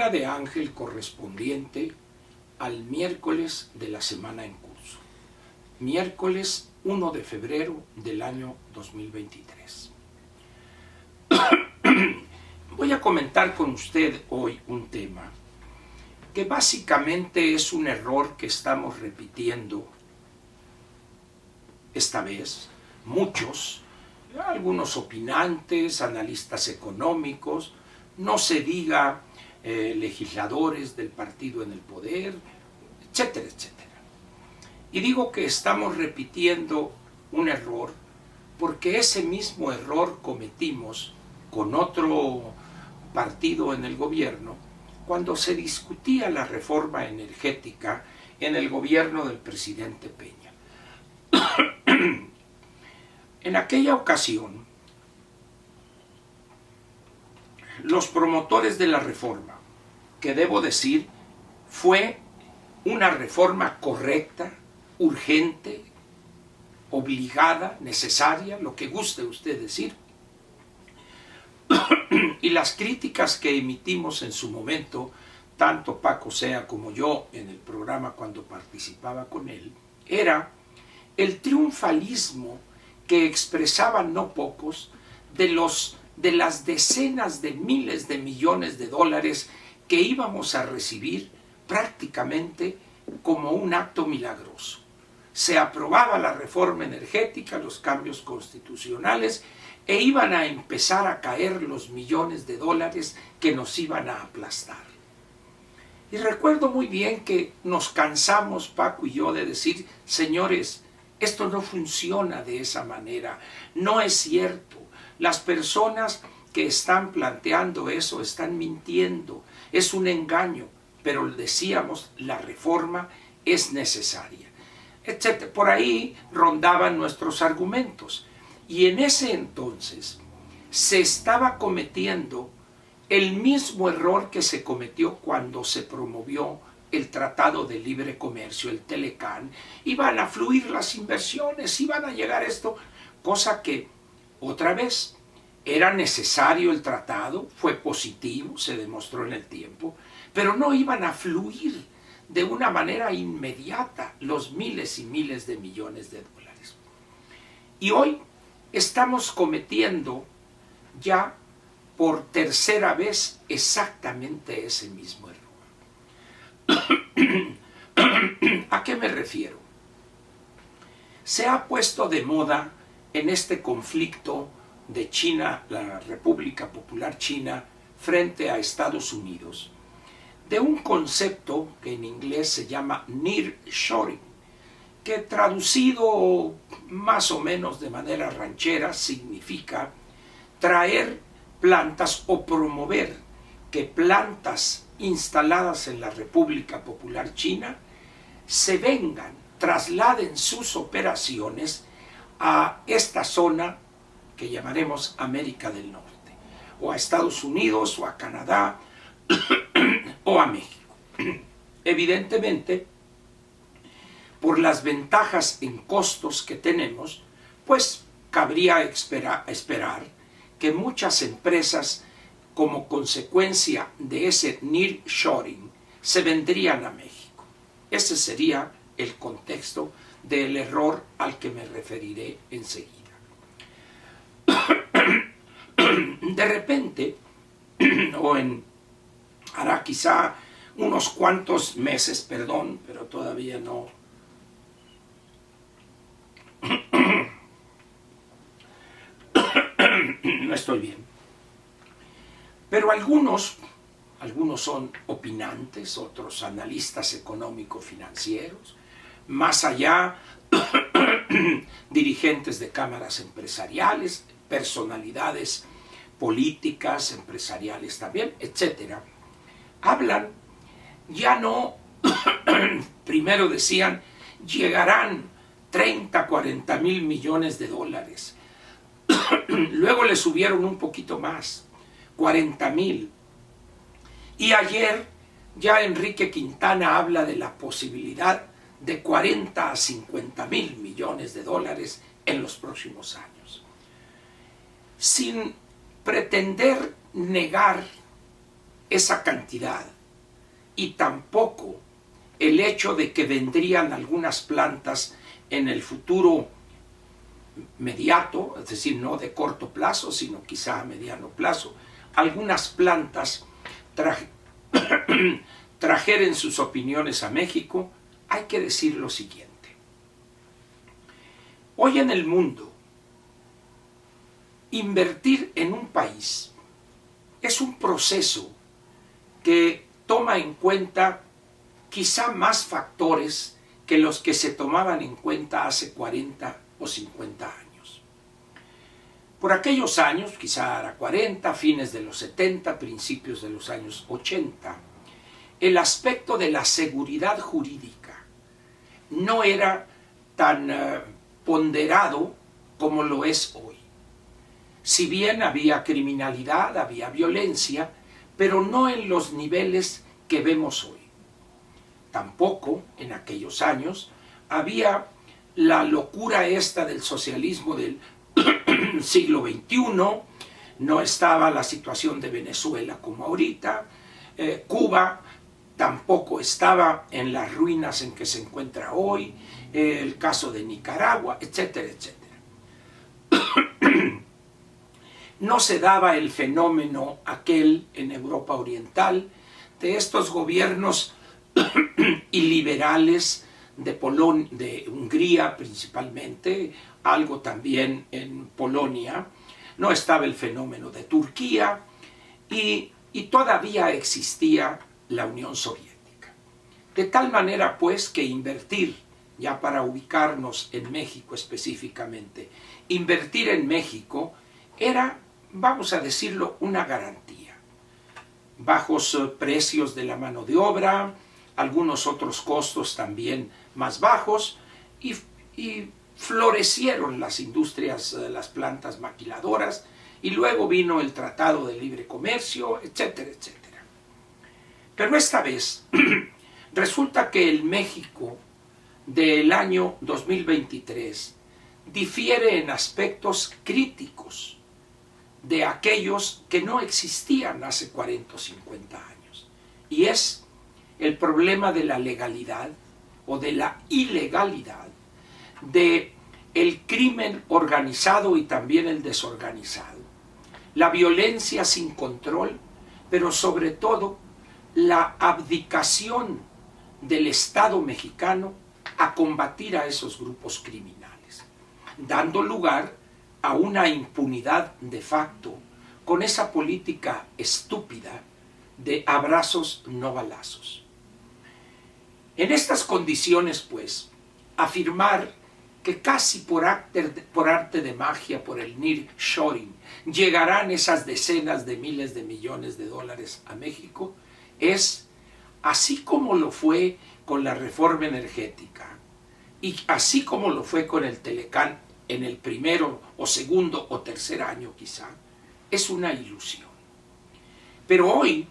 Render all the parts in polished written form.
Lectura de Ángel correspondiente al miércoles de la semana en curso. Miércoles 1 de febrero del año 2023. Voy a comentar con usted hoy un tema que básicamente es un error que estamos repitiendo esta vez, muchos, algunos opinantes, analistas económicos, no se diga legisladores del partido en el poder, etcétera, etcétera. Y digo que estamos repitiendo un error porque ese mismo error cometimos con otro partido en el gobierno cuando se discutía la reforma energética en el gobierno del presidente Peña. En aquella ocasión, los promotores de la reforma, que debo decir, fue una reforma correcta, urgente, obligada, necesaria, lo que guste usted decir, y las críticas que emitimos en su momento, tanto Paco Sea como yo en el programa cuando participaba con él, era el triunfalismo que expresaban no pocos de las decenas de miles de millones de dólares que íbamos a recibir prácticamente como un acto milagroso. Se aprobaba la reforma energética, los cambios constitucionales, e iban a empezar a caer los millones de dólares que nos iban a aplastar. Y recuerdo muy bien que nos cansamos, Paco y yo, de decir, señores, esto no funciona de esa manera, no es cierto. Las personas que están planteando eso están mintiendo, es un engaño, pero decíamos, la reforma es necesaria, etc. Por ahí rondaban nuestros argumentos. Y en ese entonces se estaba cometiendo el mismo error que se cometió cuando se promovió el Tratado de Libre Comercio, el Telecán. Iban a fluir las inversiones, iban a llegar esto, cosa que, otra vez, era necesario el tratado, fue positivo, se demostró en el tiempo, pero no iban a fluir de una manera inmediata los miles y miles de millones de dólares. Y hoy estamos cometiendo ya por tercera vez exactamente ese mismo error. ¿A qué me refiero? Se ha puesto de moda en este conflicto de China, la República Popular China, frente a Estados Unidos, de un concepto que en inglés se llama nearshoring, que traducido más o menos de manera ranchera significa traer plantas o promover que plantas instaladas en la República Popular China se vengan, trasladen sus operaciones a esta zona que llamaremos América del Norte, o a Estados Unidos, o a Canadá, o a México. Evidentemente, por las ventajas en costos que tenemos, pues cabría esperar que muchas empresas, como consecuencia de ese nearshoring, se vendrían a México. Ese sería el contexto del error al que me referiré enseguida. De repente, hará quizá unos cuantos meses, perdón, pero todavía no estoy bien. Pero algunos son opinantes, otros analistas económico-financieros, más allá dirigentes de cámaras empresariales, personalidades políticas, empresariales también, etcétera, hablan, ya no, primero decían, llegarán 30, 40 mil millones de dólares. Luego le subieron un poquito más, 40 mil. Y ayer ya Enrique Quintana habla de la posibilidad de 40 a 50 mil millones de dólares en los próximos años. Sin pretender negar esa cantidad, y tampoco el hecho de que vendrían algunas plantas en el futuro inmediato, es decir, no de corto plazo, sino quizá a mediano plazo, algunas plantas trajeran sus opiniones a México. Hay que decir lo siguiente. Hoy en el mundo, invertir en un país es un proceso que toma en cuenta quizá más factores que los que se tomaban en cuenta hace 40 o 50 años. Por aquellos años, quizá era 40, fines de los 70, principios de los años 80, el aspecto de la seguridad jurídica no era tan ponderado como lo es hoy. Si bien había criminalidad, había violencia, pero no en los niveles que vemos hoy. Tampoco en aquellos años había la locura esta del socialismo del siglo XXI, no estaba la situación de Venezuela como ahorita, Cuba tampoco estaba en las ruinas en que se encuentra hoy, el caso de Nicaragua, etcétera, etcétera. No se daba el fenómeno aquel en Europa Oriental de estos gobiernos iliberales de Hungría principalmente, algo también en Polonia. No estaba el fenómeno de Turquía y todavía existía la Unión Soviética. De tal manera pues que invertir, ya para ubicarnos en México específicamente, invertir en México era, vamos a decirlo, una garantía. Bajos precios de la mano de obra, algunos otros costos también más bajos, y florecieron las industrias, las plantas maquiladoras, y luego vino el Tratado de Libre Comercio, etcétera, etcétera. Pero esta vez resulta que el México del año 2023 difiere en aspectos críticos de aquellos que no existían hace 40 o 50 años. Y es el problema de la legalidad o de la ilegalidad, de el crimen organizado y también el desorganizado, la violencia sin control, pero sobre todo la abdicación del Estado mexicano a combatir a esos grupos criminales, dando lugar a una impunidad de facto con esa política estúpida de abrazos no balazos. En estas condiciones, pues, afirmar que casi por arte de magia, por el nearshoring, llegarán esas decenas de miles de millones de dólares a México, es, así como lo fue con la reforma energética, y así como lo fue con el Telecán en el primero o segundo o tercer año quizá, es una ilusión. Pero hoy,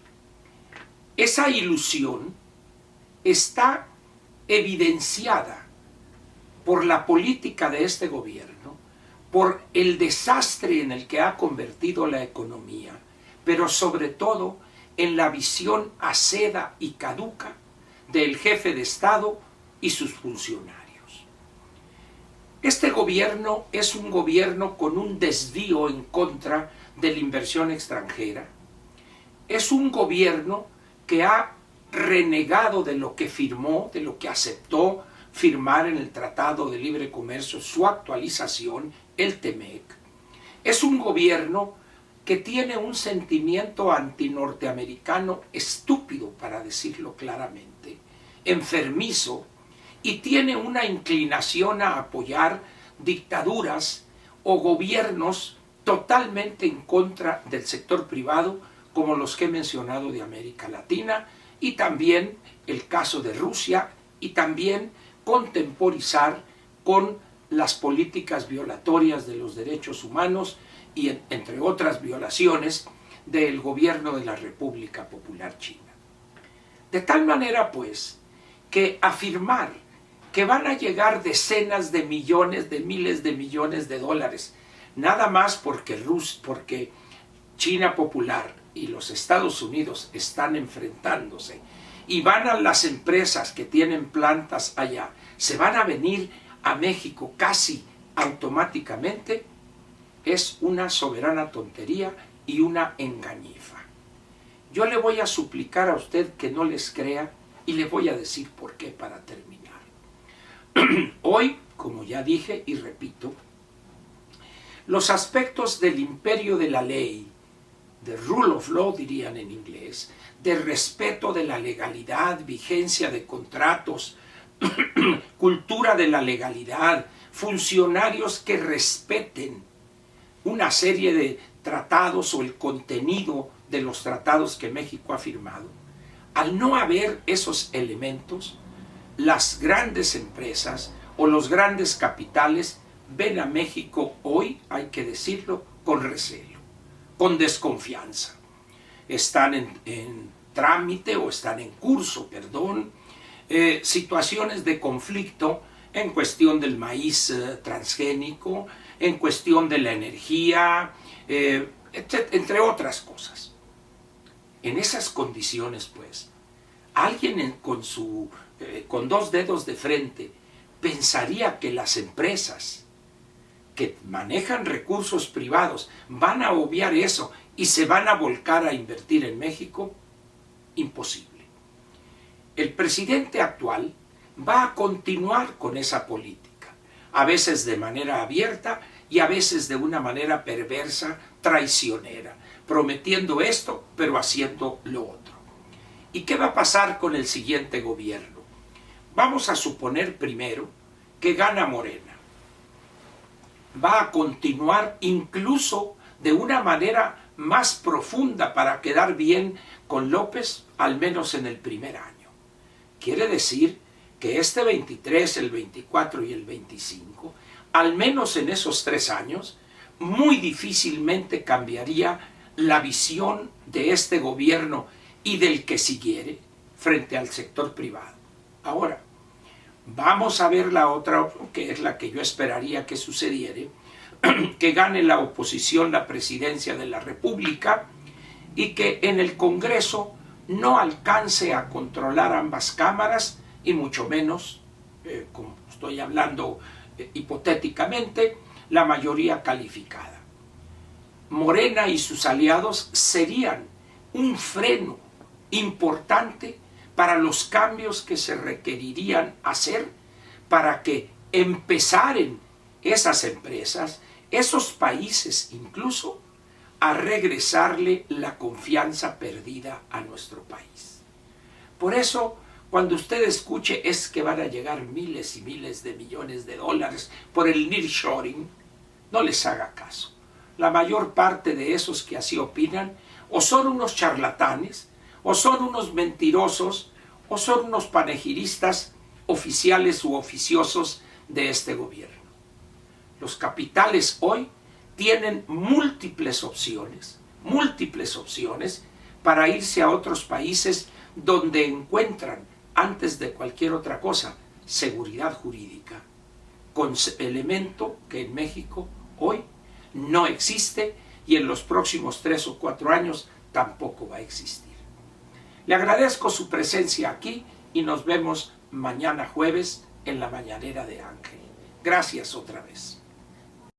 esa ilusión está evidenciada por la política de este gobierno, por el desastre en el que ha convertido la economía, pero sobre todo en la visión aceda y caduca del jefe de Estado y sus funcionarios. Este gobierno es un gobierno con un desvío en contra de la inversión extranjera. Es un gobierno que ha renegado de lo que firmó, de lo que aceptó firmar en el Tratado de Libre Comercio, su actualización, el TEMEC. Es un gobierno que tiene un sentimiento antinorteamericano estúpido, para decirlo claramente, enfermizo, y tiene una inclinación a apoyar dictaduras o gobiernos totalmente en contra del sector privado, como los que he mencionado de América Latina, y también el caso de Rusia, y también contemporizar con las políticas violatorias de los derechos humanos y entre otras violaciones del gobierno de la República Popular China. De tal manera, pues, que afirmar que van a llegar decenas de millones, de miles de millones de dólares, nada más porque China Popular y los Estados Unidos están enfrentándose y van a las empresas que tienen plantas allá, se van a venir a México casi automáticamente, es una soberana tontería y una engañifa. Yo le voy a suplicar a usted que no les crea y le voy a decir por qué para terminar. Hoy, como ya dije y repito, los aspectos del imperio de la ley, de rule of law dirían en inglés, de respeto de la legalidad, vigencia de contratos, cultura de la legalidad, funcionarios que respeten una serie de tratados o el contenido de los tratados que México ha firmado. Al no haber esos elementos, las grandes empresas o los grandes capitales ven a México hoy, hay que decirlo, con recelo, con desconfianza. Están en trámite o están en curso, perdón, situaciones de conflicto en cuestión del maíz transgénico, en cuestión de la energía, entre otras cosas. En esas condiciones, pues, alguien con dos dedos de frente pensaría que las empresas que manejan recursos privados van a obviar eso y se van a volcar a invertir en México. Imposible. El presidente actual va a continuar con esa política, a veces de manera abierta y a veces de una manera perversa, traicionera, prometiendo esto pero haciendo lo otro. ¿Y qué va a pasar con el siguiente gobierno? Vamos a suponer primero que gana Morena. Va a continuar incluso de una manera más profunda para quedar bien con López, al menos en el primer año. Quiere decir que este 23, el 24 y el 25, al menos en esos 3 años, muy difícilmente cambiaría la visión de este gobierno y del que siguiere frente al sector privado. Ahora, vamos a ver la otra, que es la que yo esperaría que sucediera, que gane la oposición la presidencia de la República y que en el Congreso no alcance a controlar ambas cámaras y mucho menos, como estoy hablando hipotéticamente, la mayoría calificada. Morena y sus aliados serían un freno importante para los cambios que se requerirían hacer para que empezaran esas empresas, esos países incluso, a regresarle la confianza perdida a nuestro país. Por eso, cuando usted escuche es que van a llegar miles y miles de millones de dólares por el nearshoring, no les haga caso. La mayor parte de esos que así opinan o son unos charlatanes, o son unos mentirosos, o son unos panegiristas oficiales u oficiosos de este gobierno. Los capitales hoy tienen múltiples opciones para irse a otros países donde encuentran, antes de cualquier otra cosa, seguridad jurídica, con elemento que en México hoy no existe y en los próximos 3 o 4 años tampoco va a existir. Le agradezco su presencia aquí y nos vemos mañana jueves en la Mañanera de Ángel. Gracias otra vez.